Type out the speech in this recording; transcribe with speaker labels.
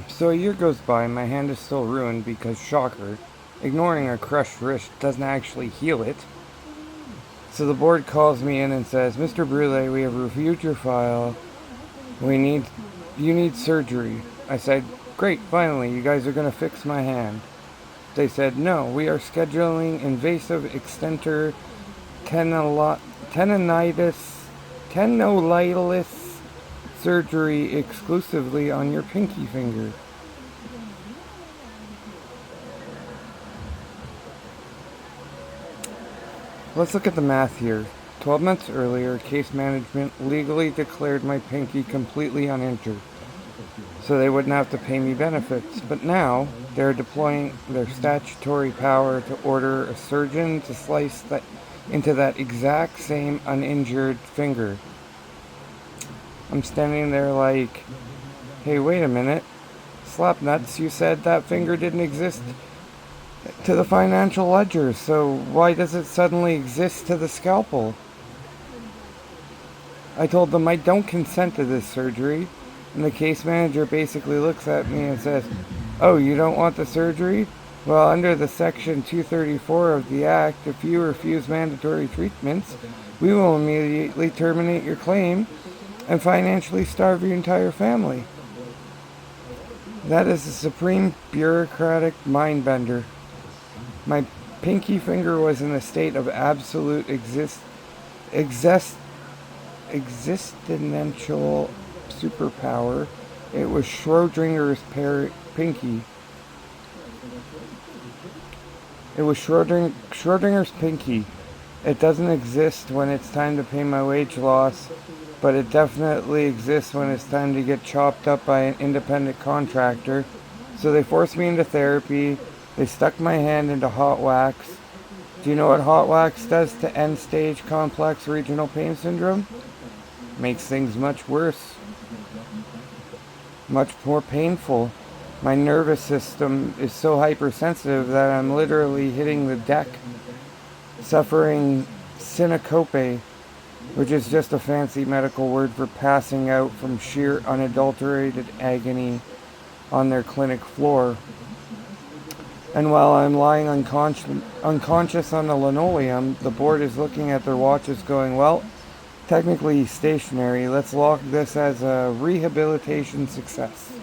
Speaker 1: So a year goes by and my hand is still ruined because, shocker, ignoring a crushed wrist doesn't actually heal it. So the board calls me in and says, Mr. Brule, we have reviewed your file. You need surgery. I said, great, finally, you guys are going to fix my hand. They said, no, we are scheduling invasive extenter tendonitis surgery exclusively on your pinky finger. Let's look at the math here. 12 months earlier, case management legally declared my pinky completely uninjured, so they wouldn't have to pay me benefits. But now, they're deploying their statutory power to order a surgeon to slice that into that exact same uninjured finger. I'm standing there like, hey, wait a minute. Slapnuts, you said that finger didn't exist to the financial ledger, so why does it suddenly exist to the scalpel? I told them I don't consent to this surgery, and the case manager basically looks at me and says, oh, you don't want the surgery? Well, under the section 234 of the Act, if you refuse mandatory treatments, we will immediately terminate your claim and financially starve your entire family. That is a supreme bureaucratic mind-bender. My pinky finger was in a state of absolute existential superpower. It was Schrodinger's pinky. It was Schrodinger's pinky. It doesn't exist when it's time to pay my wage loss, but it definitely exists when it's time to get chopped up by an independent contractor. So they forced me into therapy. They stuck my hand into hot wax. Do you know what hot wax does to end-stage complex regional pain syndrome? Makes things much worse. Much more painful. My nervous system is so hypersensitive that I'm literally hitting the deck, suffering syncope, which is just a fancy medical word for passing out from sheer unadulterated agony on their clinic floor. And while I'm lying unconscious on the linoleum, the board is looking at their watches going, well, technically stationary. Let's log this as a rehabilitation success.